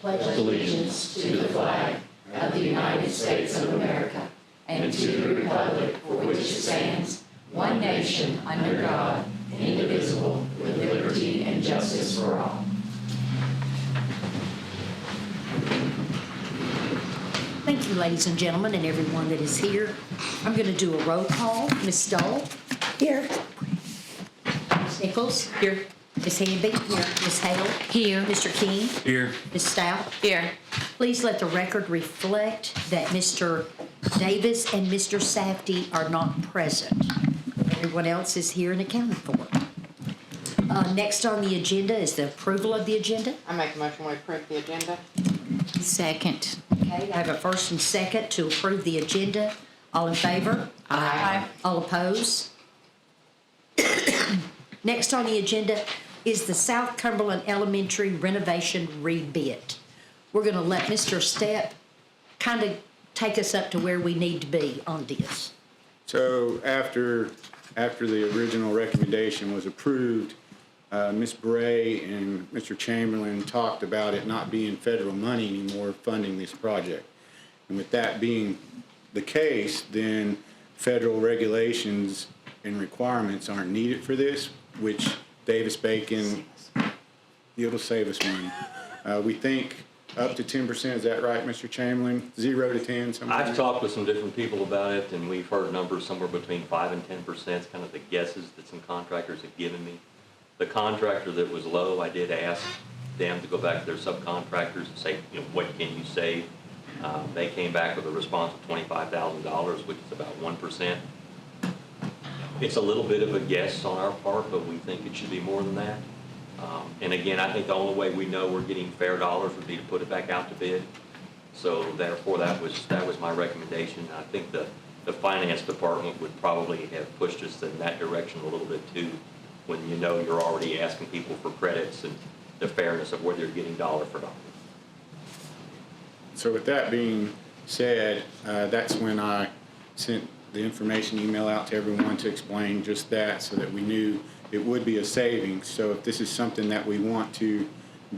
pledge allegiance to the flag of the United States of America and to the republic for which it stands, one nation, under God, indivisible, with liberty and justice for all. Thank you, ladies and gentlemen, and everyone that is here. I'm going to do a roll call. Ms. Stoll? Here. Ms. Nichols? Here. Ms. Hamby? Here. Ms. Hale? Here. Mr. King? Here. Ms. Stout? Here. Please let the record reflect that Mr. Davis and Mr. Safdie are not present. Everyone else is here and accounted for. Next on the agenda is the approval of the agenda. I make a motion we approve the agenda. Second. Okay, I have a first and second to approve the agenda. All in favor? Aye. All opposed? Next on the agenda is the South Cumberland Elementary renovation rebid. We're going to let Mr. Stepp kind of take us up to where we need to be on this. So after the original recommendation was approved, Ms. Bray and Mr. Chamberlain talked about it not being federal money anymore funding this project. And with that being the case, then federal regulations and requirements aren't needed for this, which Davis-Bacon, it'll save us money. We think up to 10%, is that right, Mr. Chamberlain? 0 to 10, something like I've that? talked with some different people about it, and we've heard numbers somewhere between 5 and 10%. It's kind of the guesses that some contractors have given me. The contractor that was low, I did ask them to go back to their subcontractors and say, you know, what can you save? They came back with a response of $25,000, which is about 1%. It's a little bit of a guess on our part, but we think it should be more than that. And again, I think the only way we know we're getting fair dollars would be to put it back out to bid. So therefore, that was my recommendation. I think the finance department would probably have pushed us in that direction a little bit too, when you know you're already asking people for credits and the fairness of whether you're getting dollar for dollar. So with that being said, that's when I sent the information email out to everyone to explain just that so that we knew it would be a savings. So if this is something that we want to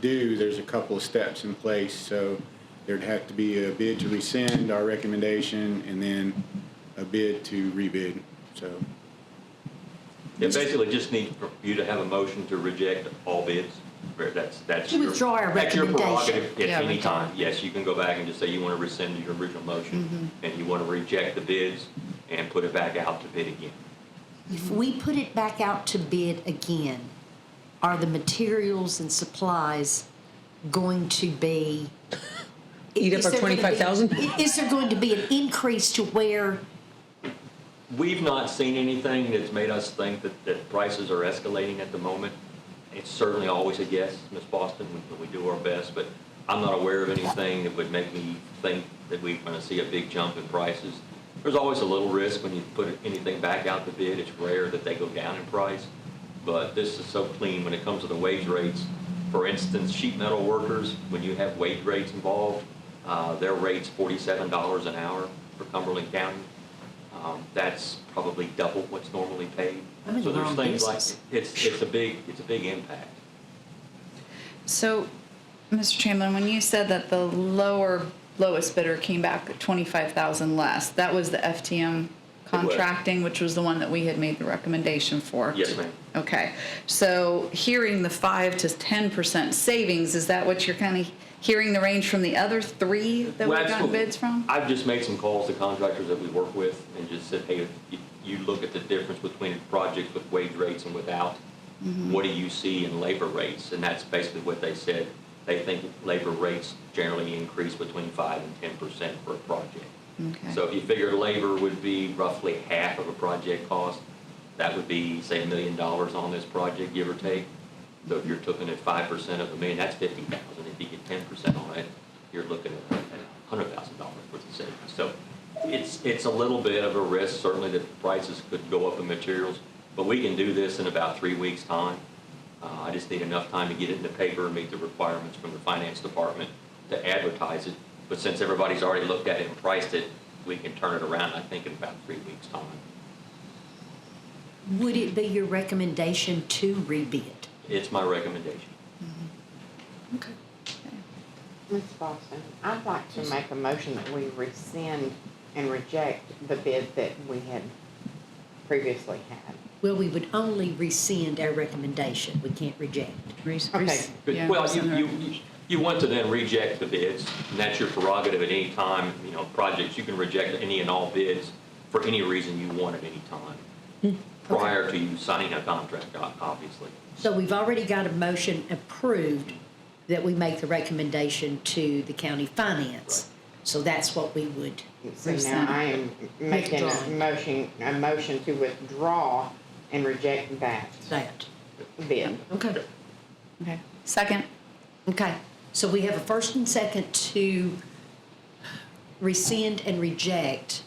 do, there's a couple of steps in place. So there'd have to be a bid to rescind our recommendation and then a bid to rebid. So It basically just needs for you to have a motion to reject all bids. That's To withdraw our recommendation. That's your prerogative at Yeah, any withdraw. time. Yes, you can go back and just say you want to rescind your original motion and you want to reject the bids and put it back out to bid again. If we put it back out to bid again, are the materials and supplies going to be... Eat up is our there gonna be- 25,000? Is there going to be an increase to where... We've not seen anything that's made us think that prices are escalating at the moment. It's certainly always a guess, Ms. Boston, we do our best, but I'm not aware of anything that would make me think that we're going to see a big jump in prices. There's always a little risk when you put anything back out to bid. It's rare that they go down in price, but this is so clean when it comes to the wage rates. For instance, sheet metal workers, when you have wage rates involved, their rate's $47 an hour for Cumberland County. That's probably double what's normally paid. I'm in So the there's wrong things like business. it's a big impact. So, Mr. Chamberlain, when you said that the lowest bidder came back at 25,000 less, that was the FTM contracting, which was the one that we had made the recommendation for. Yes, ma'am. Okay, so hearing the 5 to 10% savings, is that what you're kind of hearing the range from the other three that Well, we've gotten absolutely. bids from? I've just made some calls to contractors that we work with and just said, hey, if you look at the difference between projects with wage rates and without, what do you see in labor rates? And that's basically what they said. They think labor rates generally increase between 5 and 10% for a project. Okay. So if you figure labor would be roughly half of a project cost, that would be, say, $1 million on this project, give or take. So if you're looking at 5% of $1 million, that's $50,000. If you get 10% on it, you're looking at $100,000 worth of savings. So it's a little bit of a risk, certainly, that prices could go up in materials, but we can do this in about 3 weeks' time. I just need enough time to get it in the paper and meet the requirements from the finance department to advertise it. But since everybody's already looked at it and priced it, we can turn it around, I think, in about 3 weeks' time. Would it be your recommendation to rebid? It's my recommendation. Okay. Ms. Boston, I'd like to make a motion that we rescind and reject the bid that we had previously had. Well, we would only rescind our recommendation. We can't reject. Okay. Yeah, Well, rescind the you want to then reject the bids, and that's your prerogative at any time, you know, projects, you can reject any and all bids for any reason you want at any time, prior to you signing a contract, obviously. So we've already got a motion approved that we make the recommendation to the county finance. So that's what we would So now rescind. I am making a Withdraw. motion to withdraw and reject that That. bid. Okay. Okay. Second. Okay. So we have a first and second to rescind and reject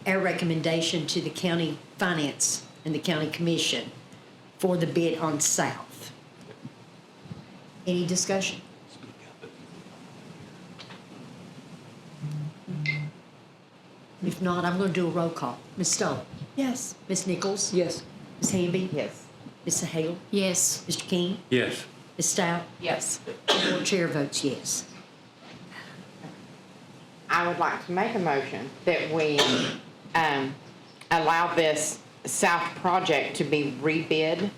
our recommendation to the county finance and the county commission for the bid on South. Any discussion? If not, I'm going to do a roll call. Ms. Stowe? Yes. Ms. Nichols? Yes. Ms. Hamby? Yes. Ms. Hale? Yes. Mr. King? Yes. Ms. Stout? Yes. Board chair votes yes. I would like to make a motion that we allow this South project to be rebid.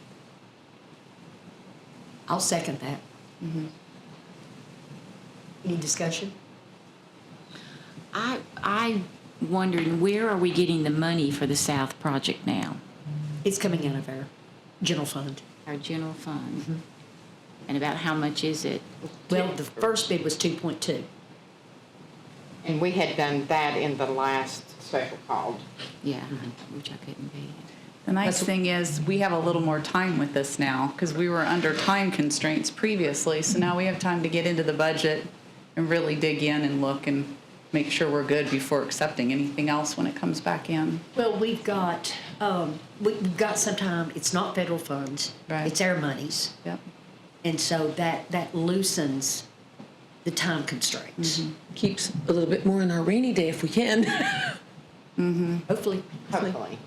I'll second that. Any discussion? I wondering, where are we getting the money for the South project now? It's coming out of our general fund. Our general fund? And about how much is it? Well, the first bid was 2.2. And we had done that in the last special called. Yeah, which I couldn't be. The nice thing is, we have a little more time with this now, because we were under time constraints previously, so now we have time to get into the budget and really dig in and look and make sure we're good before accepting anything else when it comes back in. Well, we've got some time, it's not federal funds. Right. It's our monies. Yep. And so that loosens the time constraints. Keeps a little bit more in our rainy day if we can. Hopefully. Hopefully.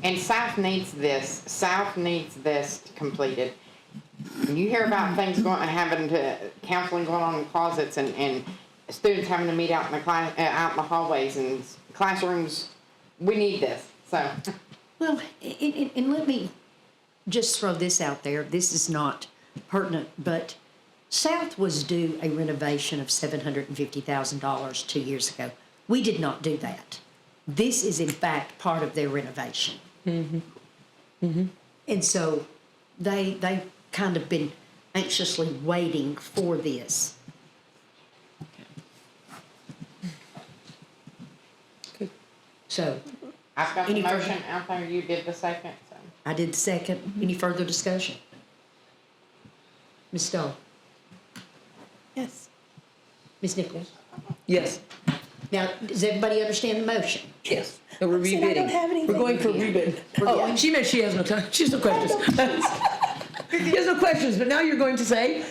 And South needs this completed. When you hear about things counseling going on in closets and students having to meet out in the out in the hallways and classrooms, we need this, so. Well, and let me just throw this out there. This is not pertinent, but South was due a renovation of $750,000 2 years ago. We did not do that. This is in fact part of their renovation. And so they kind of been anxiously waiting for this. So I've got the Any further- motion out there, you did the second, so. I did the second. Any further discussion? Ms. Stowe? Yes. Ms. Nichols? Yes. Now, does everybody understand the motion? Yes. And we're said I don't have rebidding. anything We're going for to rebid. Oh, she meant she has no time. She has no questions. She has no questions, but now you're going to say?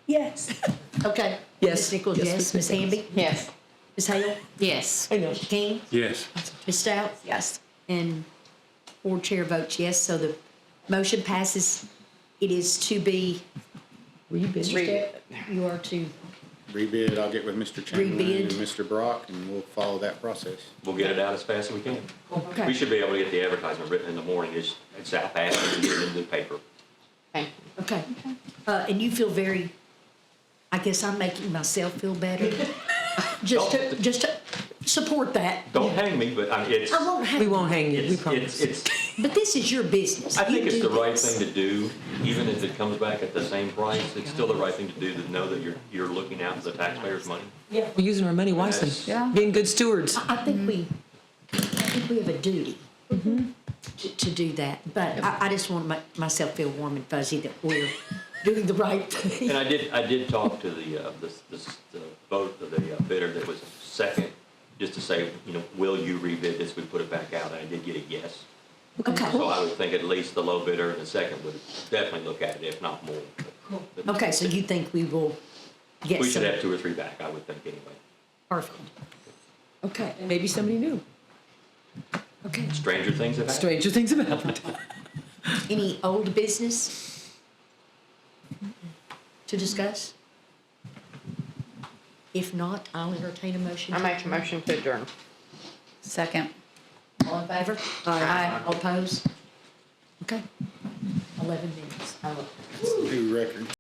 Yes. Okay. Yes. Ms. Nichols, Yes, yes. Ms. Ms. Hamby? Yes. Ms. Hale? Yes. I know. Mr. King? Yes. Ms. Stout? Yes. And board chair votes yes, so the motion passes. It is to be, Rebid. you are to, Rebid, I'll get with Mr. Chamberlain Rebid. and Mr. Brock, and we'll follow that process. We'll get it out as fast as we can. We okay. should be able to get the advertisement written in the morning, it's South Ashley, and get it in the paper. Thank you. Okay. And you feel very, I guess I'm making myself feel better. Just to support that. Don't hang me, but I mean, it's, I won't have. We won't hang you, we it's, promise. it's, But this is your business. I think You it's do the right this. thing to do, even if it comes back at the same price, it's still the right thing to do, to know that you're looking out for the taxpayers' money. We're using our money wisely. Yes. Yeah. Being good stewards. I think we have a duty to do that. But I just want to make myself feel warm and fuzzy that we're doing the right thing. And I did talk to the bidder that was second, just to say, you know, will you rebid this, we put it back out, and I did get a yes. Okay. So I would think at least the low bidder and the second would definitely look at it, if not more. But Okay, so you think we will get we should some? have 2 or 3 back, I would think, anyway. Perfect. Okay, Maybe somebody new. okay. Stranger things have happened. Stranger things have happened. Any old business to discuss? If not, I'll entertain a motion. I to make a adjourn. motion to adjourn. Second. All in favor? Aye. All opposed? Okay. 11 minutes. New record.